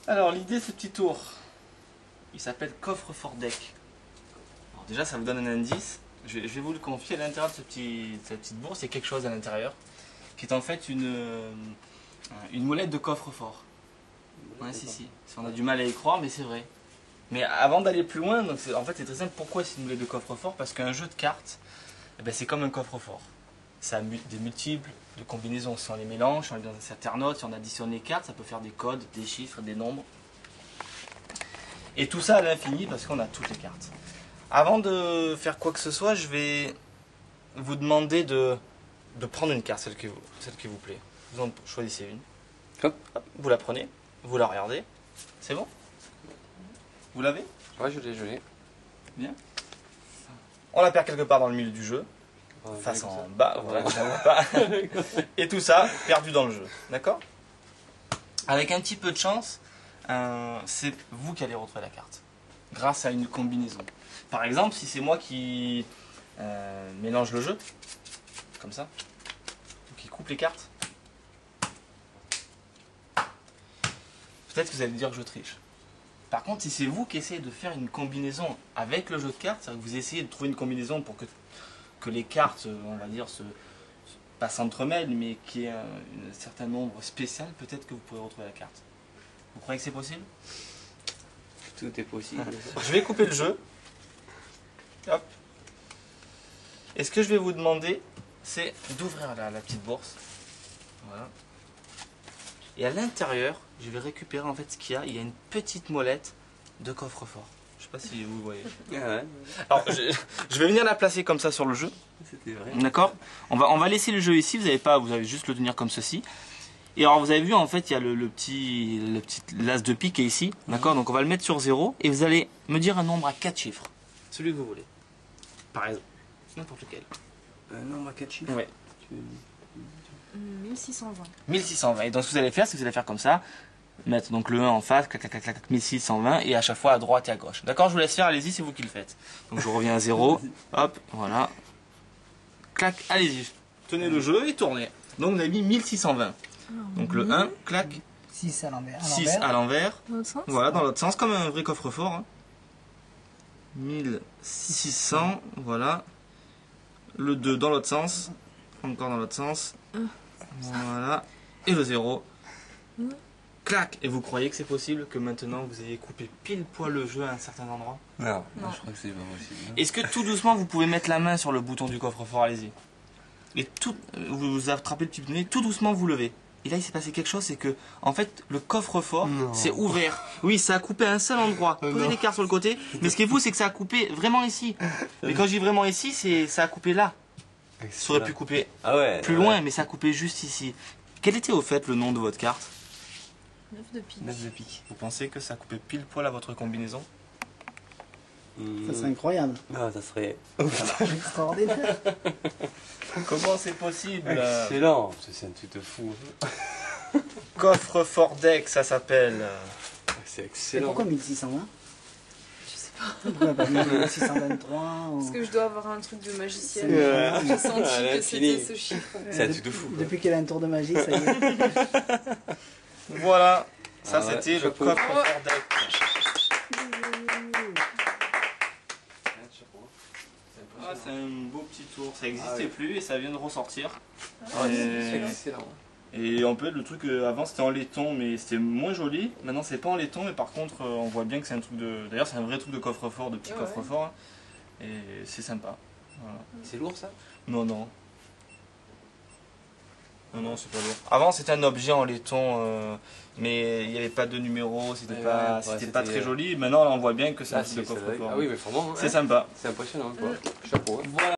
Alors l'idée de ce petit tour, il s'appelle coffre-fort deck. Alors déjà ça vous donne un indice. Je vais vous le confier. À l'intérieur de cette petite bourse, il y a quelque chose à l'intérieur qui est en fait une molette de coffre-fort. Ouais, si. On a du mal à y croire, mais c'est vrai. Mais avant d'aller plus loin, donc en fait c'est très simple. Pourquoi c'est une molette de coffre-fort? Parce qu'un jeu de cartes, eh ben, c'est comme un coffre-fort. Ça a des multiples de combinaisons. Si on les mélange, si on les met dans un Saternote, si on additionne les cartes, ça peut faire des codes, des chiffres, des nombres. Et tout ça à l'infini parce qu'on a toutes les cartes. Avant de faire quoi que ce soit, je vais vous demander de prendre une carte, celle qui vous plaît. Vous en choisissez une. Hop. Vous la prenez, vous la regardez. C'est bon? Vous l'avez? Ouais, je l'ai. Bien. On la perd quelque part dans le milieu du jeu. Face en bas, voilà, je ne vois pas. Et tout ça, perdu dans le jeu. D'accord? Avec un petit peu de chance, c'est vous qui allez retrouver la carte. Grâce à une combinaison. Par exemple, si c'est moi qui mélange le jeu, comme ça, ou qui coupe les cartes, peut-être que vous allez dire que je triche. Par contre, si c'est vous qui essayez de faire une combinaison avec le jeu de cartes, c'est-à-dire que vous essayez de trouver une combinaison pour que les cartes, on va dire, pas s'entremêlent, mais qu'il y ait un certain nombre spécial, peut-être que vous pourrez retrouver la carte. Vous croyez que c'est possible? Tout est possible. Je vais couper le jeu. Hop. Et ce que je vais vous demander, c'est d'ouvrir la petite bourse. Voilà. Et à l'intérieur, je vais récupérer en fait ce qu'il y a. Il y a une petite molette de coffre-fort. Je sais pas si vous voyez. Ah ouais. Alors, je vais venir la placer comme ça sur le jeu. C'était vrai. D'accord? On va laisser le jeu ici. Vous avez juste le tenir comme ceci. Et alors, vous avez vu, en fait, il y a le petit l'as de pique qui est ici. D'accord? Donc, on va le mettre sur 0. Et vous allez me dire un nombre à 4 chiffres. Celui que vous voulez. Par exemple. N'importe lequel. Un nombre à 4 chiffres? Ouais. 1620. 1620. Et donc, ce que vous allez faire, c'est que vous allez faire comme ça. Mettre donc le 1 en face, clac, clac, clac, clac, 1620, et à chaque fois à droite et à gauche. D'accord? Je vous laisse faire, allez-y, c'est vous qui le faites. Donc je reviens à 0, hop, voilà. Clac, allez-y. Tenez le jeu et tournez. Donc on a mis 1620. Donc le 1, clac, 6 à l'envers. 6 à l'envers. Dans l'autre sens? Voilà, dans l'autre sens, comme un vrai coffre-fort. Hein. 1600, voilà. Le 2 dans l'autre sens. Encore dans l'autre sens. Voilà. Et le 0. Clac! Et vous croyez que c'est possible que maintenant vous ayez coupé pile poil le jeu à un certain endroit? Non, Non. je crois que c'est pas possible. Est-ce que tout doucement vous pouvez mettre la main sur le bouton du coffre-fort? Allez-y. Et vous attrapez le petit bouton, tout doucement vous levez. Et là il s'est passé quelque chose, c'est que en fait le coffre-fort s'est ouvert. Oui, ça a coupé à un seul endroit. Posez les cartes sur le côté. Mais ce qui est fou, c'est que ça a coupé vraiment ici. Mais quand je dis vraiment ici, ça a coupé là. Ça aurait pu couper plus loin, mais ça a coupé juste ici. Quel était au fait le nom de votre carte? 9 de pique. 9 de pique. Vous pensez que ça a coupé pile poil à votre combinaison? Ça serait incroyable. Ah, ça serait Extraordinaire. Comment c'est possible? excellent. C'est un truc de fou. Coffre-fort deck, ça s'appelle. C'est Et excellent. pourquoi 1620? Je sais pas. Pourquoi pas 1623 ou... Parce que je dois avoir un truc de magicienne. C'est- J'ai senti à que l'infini. c'était ce chiffre. C'est un truc de fou. quoi. Depuis qu'elle a un tour de magie, ça y est. Voilà, ça Ah ouais, c'était le chapeau. coffre-fort deck. Ah, c'est un beau petit tour, ça n'existait plus et ça vient de ressortir. C'est Et, excellent. et en fait, le truc avant c'était en laiton, mais c'était moins joli. Maintenant c'est pas en laiton, mais par contre on voit bien que c'est un truc de. D'ailleurs, c'est un vrai truc de coffre-fort, de petit Ouais. coffre-fort. Hein. Et c'est sympa. Voilà. C'est lourd ça? Non, non. Non, c'est pas lourd. Avant, c'était un objet en laiton, mais il n'y avait pas de numéro, c'était Ouais, pas, ouais, c'était ouais, pas c'était, très joli. Maintenant, là, on voit bien que c'est un Ah, truc de c'est vrai. coffre-fort. Ah oui, mais vraiment. C'est sympa. C'est impressionnant quoi. Chapeau. Hein. Voilà.